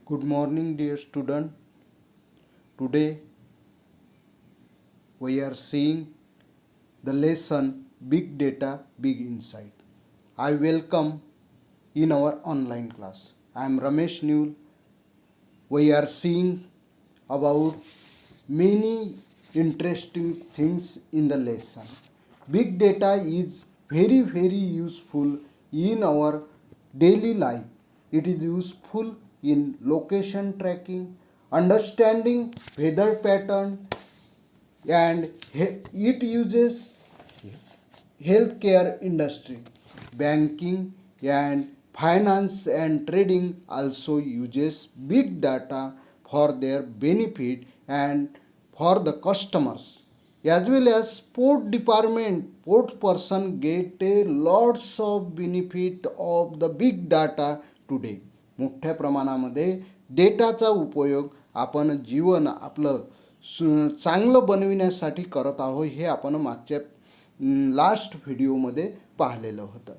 Good morning, dear student. Today we are seeing the lesson Big Data, Big Insight. I welcome in our online class. I am Ramesh Newell. We are seeing about many interesting things in the lesson. Big data is very useful in our daily life. It is useful in location tracking, understanding weather pattern, and it uses healthcare industry, banking and finance and trading also uses big data for their benefit and for the customers, as well as sport department. Sports person get a lots of benefit of the big data today. मोठ्या प्रमाणामध्ये डेटाचा उपयोग आपण जीवन आपलं चांगलं बनविण्यासाठी करत आहोत, हे आपण मागच्या लास्ट व्हिडिओमध्ये पाहिलेलं होतं.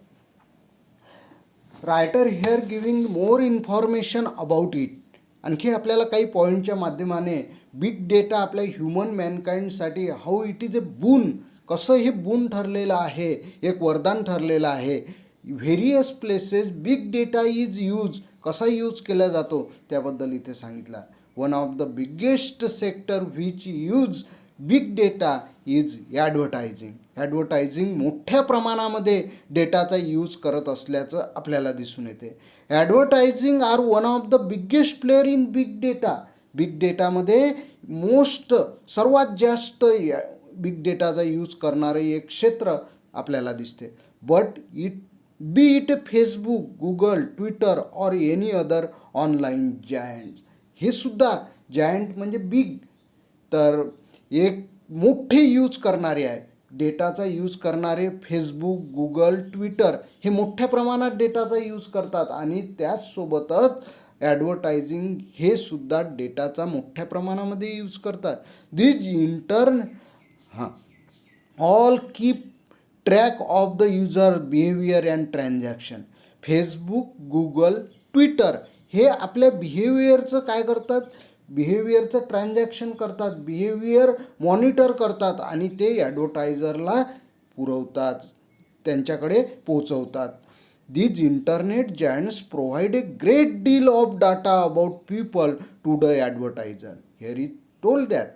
Writer here giving more information about it. आणखी आपल्याला काही पॉईंटच्या माध्यमाने बिग डेटा आपल्या ह्युमन मॅनकाइंडसाठी how it is a boon, कसं हे बून ठरलेलं आहे, एक वरदान ठरलेलं आहे. Various places big data is use, कसा यूज केला जातो त्याबद्दल इथे सांगितलं. One of the biggest sector which use big data is advertising. Advertising मोठ्या प्रमाणामध्ये डेटाचा यूज करत असल्याचं आपल्याला दिसून येते. Advertising are one of the biggest player in big data. Big डेटामध्ये सर्वात जास्त बिग डेटाचा यूज करणारे एक क्षेत्र आपल्याला दिसते. But it Facebook, Google, Twitter और एनी अदर ऑनलाईन जायंट. हे सुद्धा जायंट म्हणजे बिग, तर एक मोठे यूज करणारे आहे. डेटाचा यूज करणारे फेसबुक, गुगल, ट्विटर हे मोठ्या प्रमाणात डेटाचा यूज करतात आणि त्याचसोबतच ॲडव्हर्टायझिंग हे सुद्धा डेटाचा मोठ्या प्रमाणामध्ये यूज करतात. These all keep track of the user behaviour and transaction. Facebook, Google, Twitter हे आपल्या बिहेवियरचं काय करतात, बिहेवियरचं ट्रान्झॅक्शन करतात, बिहेवियर मॉनिटर करतात आणि ते ॲडव्हर्टायझरला पुरवतात, त्यांच्याकडे पोचवतात. These internet giants provide a great deal of data about people to the advertiser. Here he told that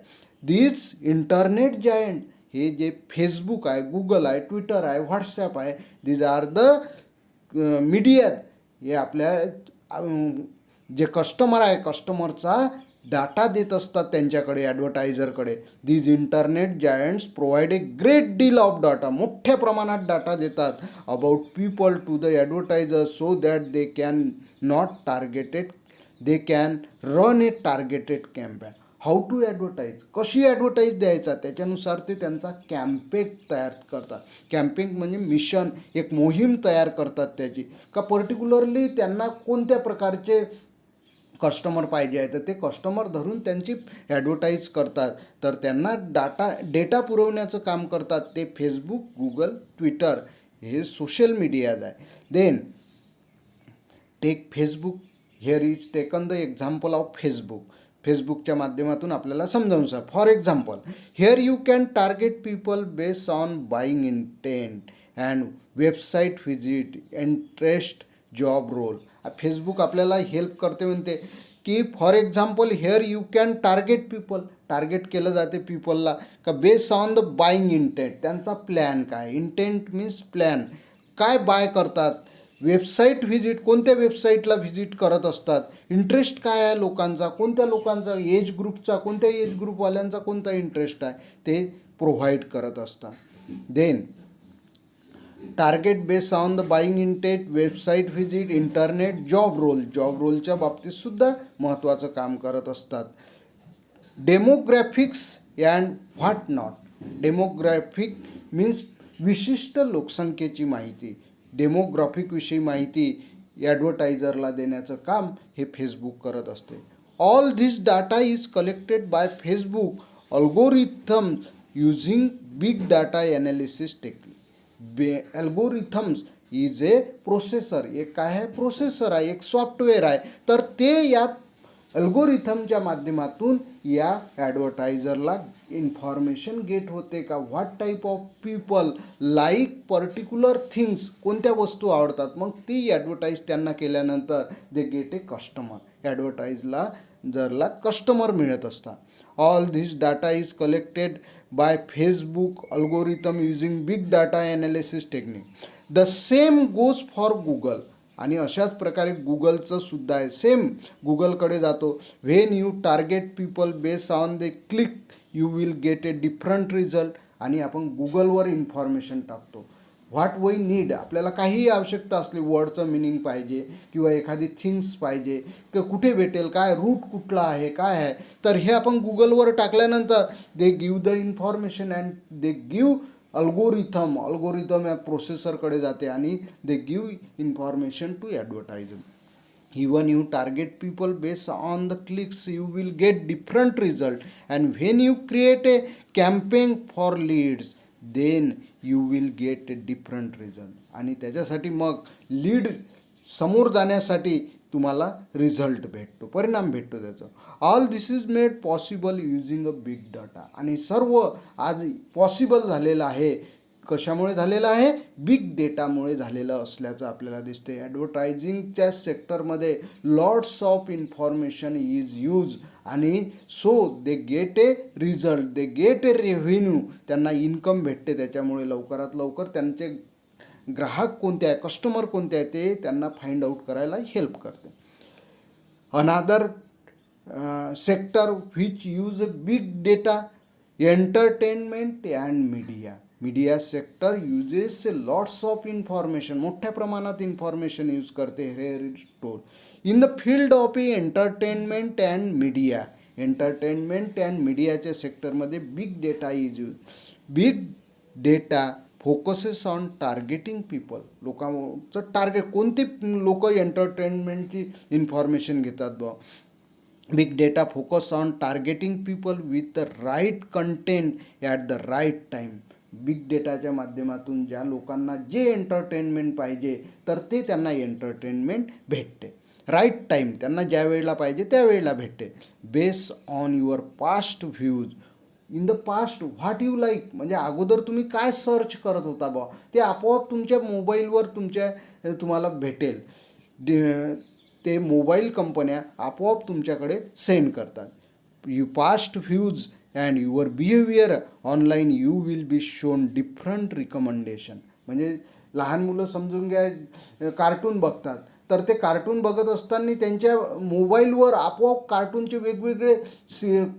these internet giant, हे जे फेसबुक आहे, गुगल आहे, ट्विटर आहे, व्हॉट्सॲप आहे, these are the मीडिया. हे आपल्या जे कस्टमर आहे, कस्टमरचा डाटा देत असतात त्यांच्याकडे, ॲडव्हर्टायझरकडे. These internet giants provide a great deal of data. मोठ्या प्रमाणात डाटा देतात about people to the advertiser so that they can run a targeted campaign. How to advertise, कशी ॲडव्हर्टाईज द्यायचा त्याच्यानुसार ते त्यांचा कॅम्पेन तयार करतात. कॅम्पेन म्हणजे मिशन, एक मोहीम तयार करतात त्याची, का पर्टिक्युलरली त्यांना कोणत्या प्रकारचे कस्टमर पाहिजे आहे तर ते कस्टमर धरून त्यांची ॲडव्हर्टाईज करतात. तर त्यांना डेटा पुरवण्याचं काम करतात ते फेसबुक, गुगल, ट्विटर हे सोशल मीडियाज आहे. Then take Facebook. Here is taken the example of Facebook. फेसबुकच्या माध्यमातून आपल्याला समजावून सांग. For example, here you can target people based on buying intent and website visit, interest, job role. Facebook आपल्याला help करते, म्हणते की for example here you can target people. Target केलं जाते पीपलला का based on the buying intent, त्यांचा plan काय, इंटेंट मीन्स प्लॅन, काय बाय करतात, वेबसाईट व्हिजिट, कोणत्या वेबसाईटला व्हिजिट करत असतात, इंटरेस्ट काय आहे लोकांचा, कोणत्या लोकांचा, एज ग्रुपचा, कोणत्या एज ग्रुपवाल्यांचा कोणता इंटरेस्ट आहे ते प्रोव्हाइड करत असतात. Then target based on the buying intent, website visit, internet, job role. Job रोलच्या बाबतीत सुद्धा महत्त्वाचं काम करत असतात. Demographics and what not. Demographic means विशिष्ट लोकसंख्येची माहिती. डेमोग्राफिकविषयी माहिती ॲडव्हर्टायझरला देण्याचं काम हे फेसबुक करत असते. All this data is collected by Facebook algorithm using big data analysis technique. Algorithms is a processor. एक काय आहे, प्रोसेसर आहे, एक सॉफ्टवेअर आहे. तर ते या अल्गोरिथमच्या माध्यमातून या ॲडव्हर्टायझरला इन्फॉर्मेशन गेट होते का, what type of people like particular things, कोणत्या वस्तू आवडतात, मग ती ॲडव्हर्टाईज त्यांना केल्यानंतर दे गेट ए कस्टमर, ॲडव्हर्टायझरला कस्टमर मिळत असतात. All this data is collected by Facebook algorithm using big data analysis technique. The same goes for Google. आणि अशाच प्रकारे गुगलचं सुद्धा आहे. सेम गुगलकडे जातो. When you target people base on the click you will get a different result. आणि आपण गुगलवर इन्फॉर्मेशन टाकतो. व्हॉट वी नीड, आपल्याला काहीही आवश्यकता असली, वर्डचं मिनिंग पाहिजे किंवा एखादी थिंग्स पाहिजे किंवा कुठे भेटेल, काय रूट कुठला आहे, काय आहे, तर हे आपण गुगलवर टाकल्यानंतर they give the information and they give algorithm या प्रोसेसरकडे जाते आणि they give information to advertiser. Even you target people based on the clicks, you will get different result. And when you create a campaign for leads, then you will get a different result. आणि त्याच्यासाठी मग lead समोर जाण्यासाठी तुम्हाला result भेटतो, परिणाम भेटतो त्याचा. All this is made possible using a big data. आणि सर्व आज पॉसिबल झालेलं आहे. कशामुळे झालेलं आहे? बिग डेटामुळे झालेलं असल्याचं आपल्याला दिसते. ॲडव्हर्टायझिंगच्या सेक्टरमध्ये lots of information is use आणि so they get a result, they get a revenue. त्यांना इन्कम भेटते. त्याच्यामुळे लवकरात लवकर त्यांचे ग्राहक कोणते आहे, कस्टमर कोणते आहे ते त्यांना फाइंड आउट करायला हेल्प करते. Another sector which use big data, entertainment and media. Media sector uses lots of information, मोठ्या प्रमाणात इन्फॉर्मेशन यूज करते. Here is told in the field of entertainment and media. Entertainment and मीडियाच्या सेक्टरमध्ये big data is use. Big data focuses on targeting people. लोकांचं target, कोणते लोक एंटरटेनमेंटची information घेतात बुवा. Big data focus on targeting people with the right content at the right time. Big डेटाच्या माध्यमातून ज्या लोकांना जे एंटरटेनमेंट पाहिजे तर ते त्यांना एंटरटेनमेंट भेटते. राईट टाईम, त्यांना ज्या वेळेला पाहिजे त्या वेळेला भेटते. Base on your past views. In the past what you like, म्हणजे अगोदर तुम्ही काय सर्च करत होता बा, ते आपोआप तुमच्या मोबाईलवर तुम्हाला भेटेल. ते मोबाईल कंपन्या आपोआप तुमच्याकडे सेंड करतात. You past views and your behaviour online you will be shown different recommendation. म्हणजे लहान मुलं समजून घ्या, कार्टून बघतात, तर ते कार्टून बघत असताना त्यांच्या मोबाईलवर आपोआप कार्टूनचे वेगवेगळे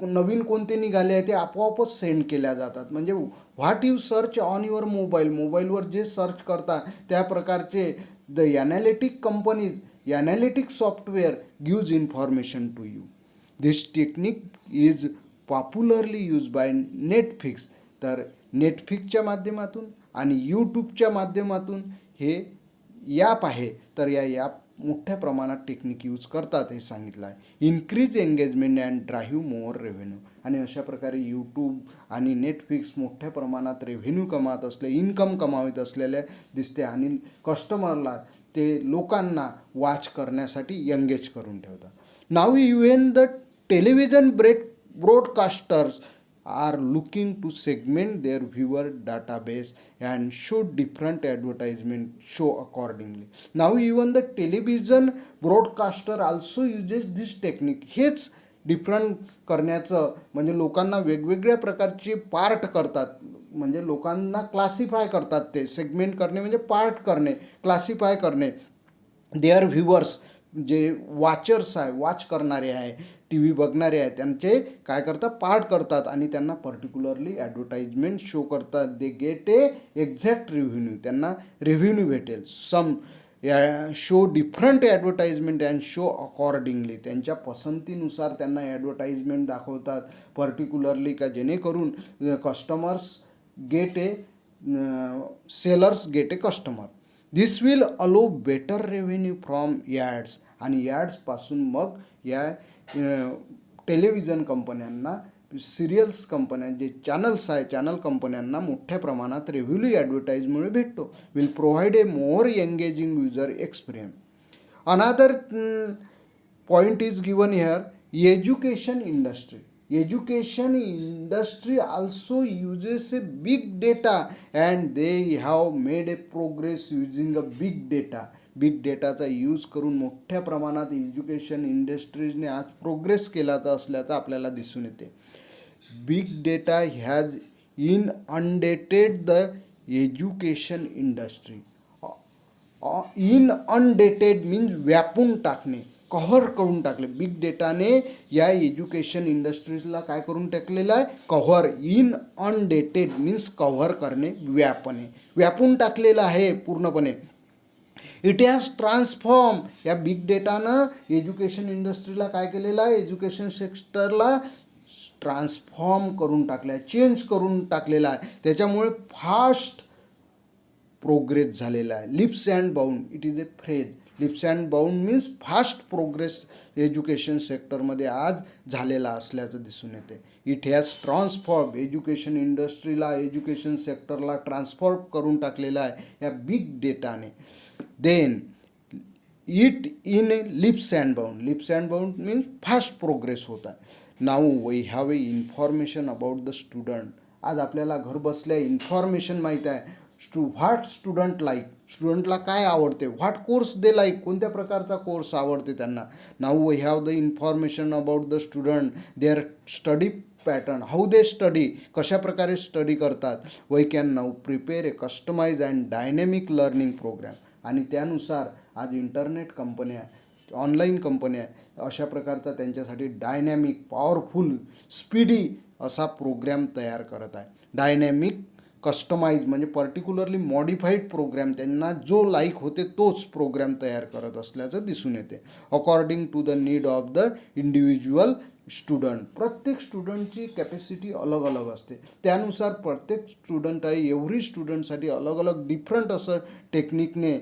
नवीन कोणते निघाले आहे ते आपोआपच सेंड केल्या जातात. म्हणजे what you search on your मोबाईलवर जे सर्च करता त्या प्रकारचे the analytic companies, analytic software gives information to you. This technique is popularly use by Netflix. तर नेटफ्लिक्सच्या माध्यमातून आणि यूट्यूबच्या माध्यमातून हे ॲप आहे, तर या ॲप मोठ्या प्रमाणात टेक्निक यूज करतात हे सांगितलं आहे. Increase engagement and drive mower revenue. आणि अशा प्रकारे यूट्यूब आणि नेटफ्लिक्स मोठ्या प्रमाणात रेव्हेन्यू कमावत असले, इन्कम कमावत असलेले दिसते आणि कस्टमरला, ते लोकांना वॉच करण्यासाठी एंगेज करून ठेवतात. नाव even the television broadcasters are looking to segment their viewer database and show different advertisement show accordingly. Now even the television broadcaster also uses this technique. हेच डिफरंट करण्याचं, म्हणजे लोकांना वेगवेगळ्या प्रकारचे पार्ट करतात, म्हणजे लोकांना क्लासिफाय करतात. ते सेगमेंट करणे म्हणजे पार्ट करणे, क्लासिफाय करणे. देअर व्ह्युअर्स, जे वॉचर्स आहे, वॉच करणारे आहे, टी व्ही बघणारे आहेत, त्यांचे काय करतात, पार्ट करतात आणि त्यांना पर्टिक्युलरली ॲडव्हर्टाइजमेंट शो करतात. They get a exact revenue, त्यांना रेव्हेन्यू भेटेल. Some show different advertisement and show accordingly. त्यांच्या पसंतीनुसार त्यांना ॲडव्हर्टाइजमेंट दाखवतात पर्टिक्युलरली, का जेणेकरून customers get a sellers get a customer. This will allow better revenue from ads. आणि ॲड्सपासून मग या टेलिव्हिजन कंपन्यांना, सिरियल्स कंपन्या, जे चॅनल्स आहे, चॅनल कंपन्यांना मोठ्या प्रमाणात रेव्हेन्यू ॲडव्हर्टाईजमुळे भेटतो. Will provide a more engaging user experience. Another point is given here, Education industry. Education industry also uses a big data, and they have made a progress using a big data. Big डेटाचा use करून मोठ्या प्रमाणात education इंडस्ट्रीजने आज progress केला असल्याचं आपल्याला दिसून येते. Big data has inundated the education industry. Inundated means व्यापून टाकणे, कव्हर करून टाकले. बिग डेटाने या एज्युकेशन इंडस्ट्रीजला काय करून टाकलेलं आहे? कव्हर. इनअंडेटेड मीन्स कव्हर करणे, व्यापून टाकलेलं आहे पूर्णपणे. It has transform. या बिग डेटानं एज्युकेशन इंडस्ट्रीला काय केलेलं आहे? एज्युकेशन सेक्टरला ट्रान्सफॉर्म करून टाकलं आहे, चेंज करून टाकलेला आहे. त्याच्यामुळे फास्ट प्रोग्रेस झालेला आहे. Leaps and bound, it is a phrase. Leaps and bound means fast progress education सेक्टरमध्ये आज झालेला असल्याचं दिसून येते. It has transform. एज्युकेशन इंडस्ट्रीला, एज्युकेशन सेक्टरला ट्रान्सफॉर्म करून टाकलेला आहे या बिग डेटाने. Then it in leaps and bound. Leaps and bound means fast progress होत आहे. Now we have a information about the student. आज आपल्याला घर बसल्या इन्फॉर्मेशन माहीत आहे. What student like. स्टुडंटला काय आवडते, व्हॉट कोर्स दे लाईक, कोणत्या प्रकारचा कोर्स आवडते त्यांना. Now we have the information about the student, their study pattern, how they study, कशा प्रकारे स्टडी करतात. We can now prepare a customise and dynamic learning programme. आणि त्यानुसार आज इंटरनेट कंपन्या, ऑनलाईन कंपन्या अशा प्रकारचा त्यांच्यासाठी डायनॅमिक, पॉवरफुल, स्पीडी असा प्रोग्राम तयार करत आहे. डायनॅमिक कस्टमाइज म्हणजे पर्टिक्युलरली मॉडिफाईड प्रोग्राम, त्यांना जो लाईक होते तोच प्रोग्राम तयार करत असल्याचं दिसून येते. According to the need of the individual student. प्रत्येक स्टुडंटची कॅपॅसिटी अलग अलग असते, त्यानुसार प्रत्येक स्टुडंट आहे, एव्हरी स्टुडंटसाठी अलग अलग डिफरंट असं टेक्निकने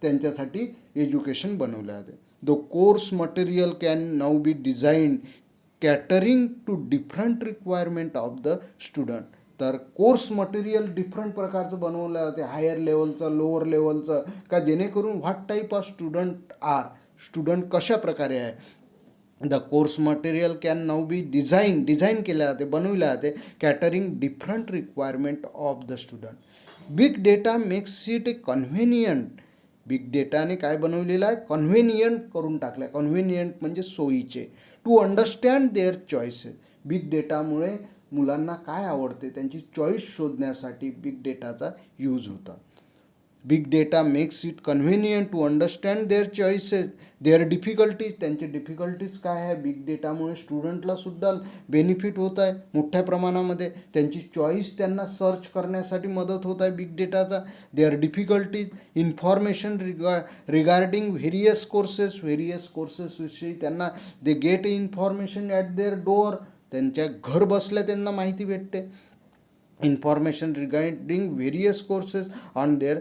त्यांच्यासाठी एज्युकेशन बनवलं जाते. The course material can now be design catering to different requirement of the student. तर कोर्स मटेरियल डिफरंट प्रकारचं बनवलं जाते, हायर लेवलचं, लोअर लेवलचं, का जेणेकरून what type of student are, student कशा प्रकारे आहे. The course material can now be design केल्या जाते, बनवले जाते catering different requirement of the student. Big data makes it a convenient. Big डेटाने काय बनवलेलं आहे? कन्व्हिनियंट करून टाकलं आहे. कन्व्हिनियंट म्हणजे सोयीचे. To understand their choices. Big डेटामुळे मुलांना काय आवडते त्यांची चॉईस शोधण्यासाठी बिग डेटाचा यूज होता. Big data makes it convenient to understand their choices, their difficulties. त्यांचे डिफिकल्टीज काय आहे? बिग डेटामुळे स्टुडंटला सुद्धा बेनिफिट होत आहे मोठ्या प्रमाणामध्ये. त्यांची चॉईस त्यांना सर्च करण्यासाठी मदत होत आहे बिग डेटाचा. Their difficulties, information regarding various कोर्सेसविषयी त्यांना they get information at their door. त्यांच्या घर बसल्या त्यांना माहिती भेटते. Information regarding various courses on their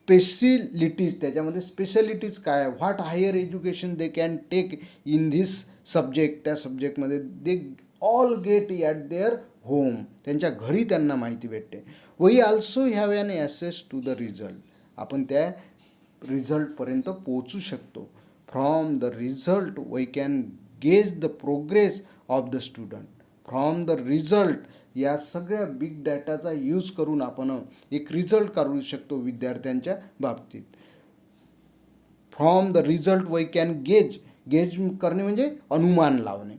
specialities. त्याच्यामध्ये स्पेशालिटीज काय आहे? What higher education they can take in this subject. त्या सब्जेक्टमध्ये they all get at their home. त्यांच्या घरी त्यांना माहिती भेटते. We also have an access to the result. आपण त्या रिझल्टपर्यंत पोहोचू शकतो. From the result we can gauge the progress of the student. From the result, या सगळ्या बिग डाटाचा यूज करून आपण एक रिझल्ट काढू शकतो विद्यार्थ्यांच्या बाबतीत. From the result we can gauge करणे म्हणजे अनुमान लावणे.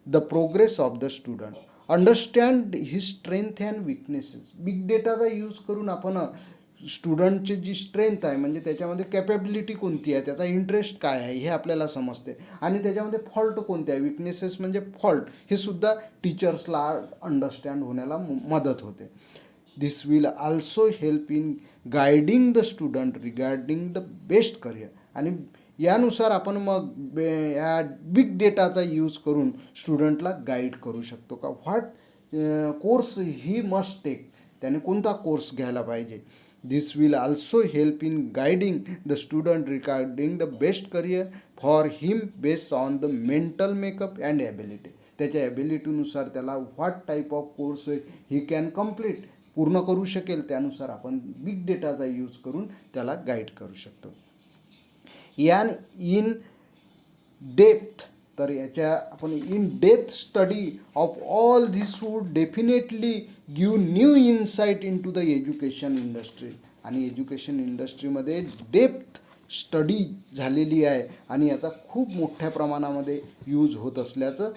The progress of the student. Understand his strength and weaknesses. Big डेटाचा यूज करून आपण स्टुडंटची जी स्ट्रेंथ आहे म्हणजे त्याच्यामध्ये कॅपेबिलिटी कोणती आहे, त्याचा इंटरेस्ट काय आहे हे आपल्याला समजते. आणि त्याच्यामध्ये फॉल्ट कोणते आहे, विकनेसेस म्हणजे फॉल्ट, हे सुद्धा टीचर्सला अंडरस्टँड होण्याला मदत होते. This will also help in guiding the student regarding the best career. आणि यानुसार आपण मग या बिग डेटाचा यूज करून स्टुडंटला गाईड करू शकतो का what course he must take, त्याने कोणता कोर्स घ्यायला पाहिजे. This will also help in guiding the student regarding the best career for him based on the mental makeup and ability. त्याच्या ॲबिलिटीनुसार त्याला what type of course he can complete, पूर्ण करू शकेल, त्यानुसार आपण बिग डेटाचा यूज करून त्याला गाईड करू शकतो. यान इन डेप्थ तर याच्या आपण in depth study of all this would definitely give new insight into the education industry. आणि एज्युकेशन इंडस्ट्रीमध्ये डेप्थ स्टडी झालेली आहे आणि याचा खूप मोठ्या प्रमाणामध्ये यूज होत असल्याचं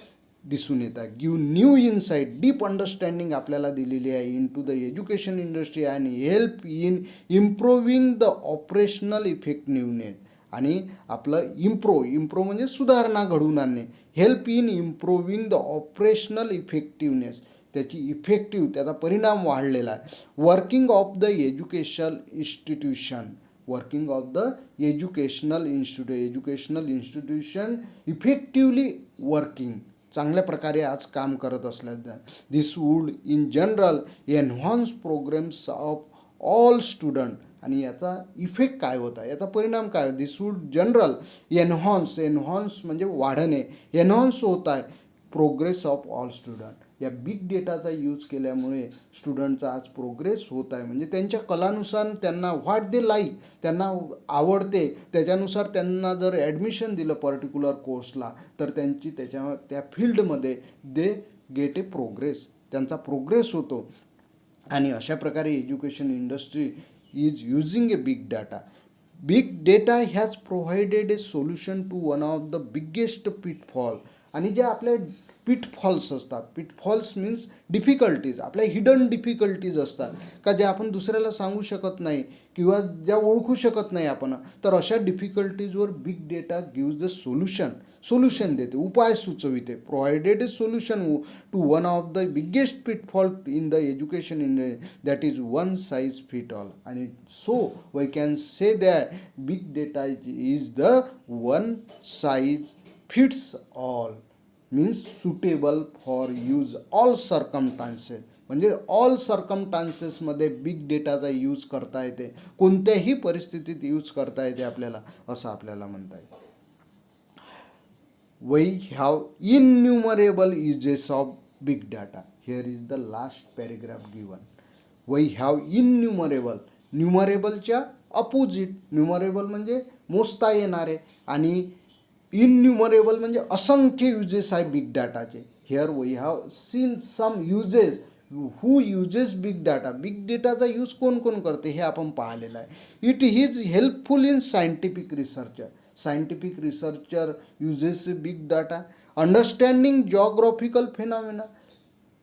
दिसून येतं. Give new insight, deep understanding आपल्याला दिलेली आहे into the education industry and help in improving the operational effectiveness. आणि आपलं इम्प्रूव्ह म्हणजे सुधारणा घडवून आणणे. Help in improving the operational effectiveness, त्याचा परिणाम वाढलेला आहे. Working of the education institution, working of the educational institution effectively working, चांगल्या प्रकारे आज काम करत असल्याचं. This would in general enhance programs of all student. आणि याचा इफेक्ट काय होता, याचा परिणाम काय, दिस वूड जनरल एन्हान्स म्हणजे वाढणे, एन्हान्स होत आहे प्रोग्रेस ऑफ ऑल स्टुडंट. या बिग डेटाचा यूज केल्यामुळे स्टुडंटचा आज प्रोग्रेस होत आहे. म्हणजे त्यांच्या कलानुसार त्यांना व्हॉट दे लाईक, त्यांना आवडते त्याच्यानुसार त्यांना जर ॲडमिशन दिलं पर्टिक्युलर कोर्सला तर त्यांची त्या फील्डमध्ये दे गेट ए प्रोग्रेस, त्यांचा प्रोग्रेस होतो. आणि अशा प्रकारे education industry is using a big data. Big data has provided a solution to one of the biggest pitfall. आणि जे आपले पिटफॉल्स असतात, पिटफॉल्स मीन्स डिफिकल्टीज, आपल्या हिडन डिफिकल्टीज असतात का जे आपण दुसऱ्याला सांगू शकत नाही किंवा ज्या ओळखू शकत नाही आपण, तर अशा डिफिकल्टीजवर big data gives the solution देते, उपाय सुचविते. Provided a solution to one of the biggest pitfall in the education that is one size fit all. आणि so we can say that big data is the one size fits all, means suitable for use all circumstances. म्हणजे all सर्कमस्टान्सेसमध्ये big डेटाचा use करता येते, कोणत्याही परिस्थितीत use करता येते आपल्याला, असं आपल्याला म्हणता येईल. We have innumerable uses of big data. Here is the last paragraph given. We have innumerable, न्युमरेबलच्या अपोजिट, न्युमरेबल म्हणजे मोजता येणारे आणि इनन्युमरेबल म्हणजे असंख्य युजेस आहे बिग डाटाचे. Here we have seen some uses. Who uses big data, big डेटाचा यूज कोण कोण करते हे आपण पाहिलेलं आहे. It is helpful in scientific researcher uses big data. Understanding geographical phenomena,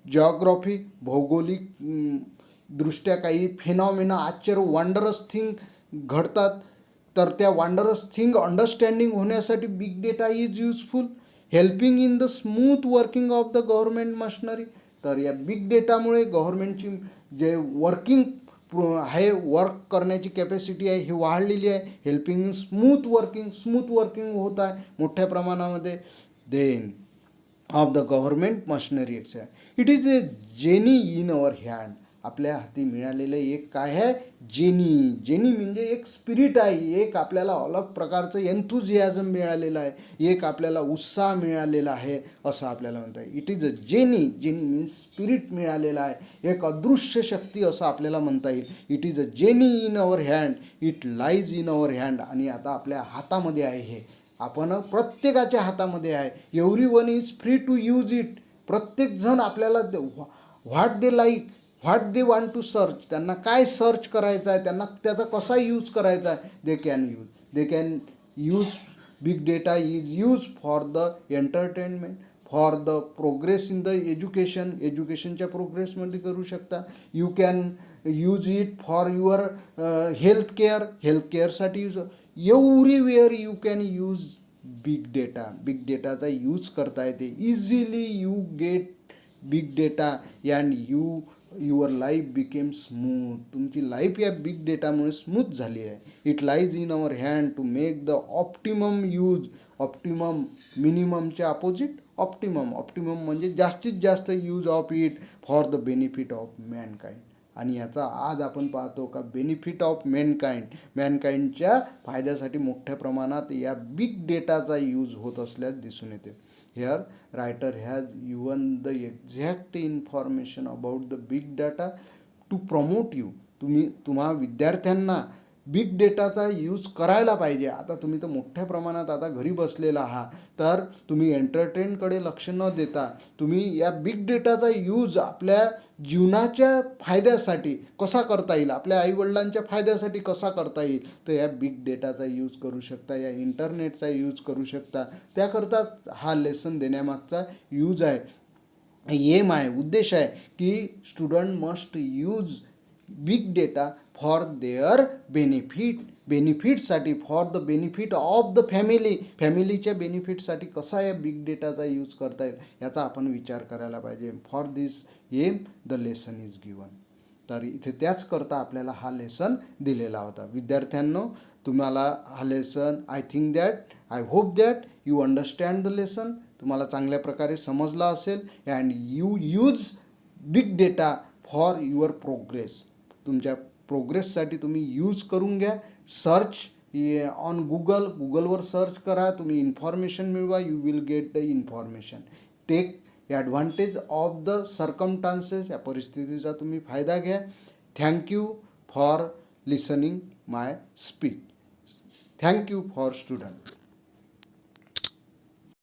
geography भौगोलिक दृष्ट्या काही फेनॉमिना, आश्चर्य, वंडरस थिंग घडतात, तर त्या वंडरस थिंग अंडरस्टँडिंग होण्यासाठी big data is useful. Helping in the smooth working of the government machinery. तर या बिग डेटामुळे गव्हर्नमेंटची जे वर्किंग आहे, वर्क करण्याची कॅपॅसिटी आहे ही वाढलेली आहे. हेल्पिंग इन स्मूथ वर्किंग होत आहे मोठ्या प्रमाणामध्ये. Then of the government machinery etcetera. It is a genie in our hand. आपल्या हाती मिळालेलं एक काय आहे, जेनी म्हणजे एक स्पिरिट आहे, एक आपल्याला अलग प्रकारचं एन्थुझियाझम मिळालेलं आहे, एक आपल्याला उत्साह मिळालेला आहे असं आपल्याला म्हणता येईल. It is a jenny means spirit मिळालेला आहे, एक अदृश्य शक्ती असं आपल्याला म्हणता येईल. It is a jenny in our hand, it lies in our hand. आणि आता आपल्या हातामध्ये आहे, हे आपण प्रत्येकाच्या हातामध्ये आहे. Everyone is free to use it. प्रत्येकजण आपल्याला what they like, what they want to search, त्यांना काय सर्च करायचं आहे, त्यांना त्याचा कसा यूज करायचा आहे, they can use. Big data is use for the entertainment, for the progress in the एज्युकेशनच्या प्रोग्रेसमध्ये करू शकता. You can use it for your हेल्थकेअरसाठी use. Everywhere you can use big डेटाचा यूज करता येते. Easily you get big data and your life became smooth. तुमची life या बिग डेटामुळे स्मूथ झाली आहे. It lies in our hand to make the optimum use. Optimum मिनिममच्या opposite optimum म्हणजे जास्तीत जास्त use of it for the benefit of Mankind. आणि याचा आज आपण पाहतो का बेनिफिट ऑफ मॅनकाइंडच्या फायद्यासाठी मोठ्या प्रमाणात या बिग डेटाचा यूज होत असल्यास दिसून येते. Here writer has given the exact information about the big data to promote you. तुम्हा विद्यार्थ्यांना बिग डेटाचा यूज करायला पाहिजे. आता तुम्ही तर मोठ्या प्रमाणात आता घरी बसलेला आहात, तर तुम्ही एंटरटेनकडे लक्ष न देता तुम्ही या बिग डेटाचा यूज आपल्या जीवनाच्या फायद्यासाठी कसा करता येईल, आपल्या आईवडिलांच्या फायद्यासाठी कसा करता येईल, तर या बिग डेटाचा यूज करू शकता, या इंटरनेटचा यूज करू शकता. त्याकरता हा लेसन देण्यामागचा यूज आहे, एम आहे, उद्देश आहे की student must use big data for their बेनिफिटसाठी, for the benefit of the फॅमिलीच्या बेनिफिटसाठी कसा या बिग डेटाचा यूज करता येईल याचा आपण विचार करायला पाहिजे. For this am the lesson is given. तर इथे त्याच करता आपल्याला हा लेसन दिलेला होता. विद्यार्थ्यांनो, तुम्हाला हा lesson I hope that you understand the lesson. तुम्हाला चांगल्या प्रकारे समजला असेल. And you use big data for your progress. तुमच्या प्रोग्रेससाठी तुम्ही यूज करून घ्या. सर्च ऑन गुगलवर सर्च करा, तुम्ही इन्फॉर्मेशन मिळवा. You will get the information. Take advantage of the circumstances. या परिस्थितीचा तुम्ही फायदा घ्या. Thank you for listening my speech. Thank you for student.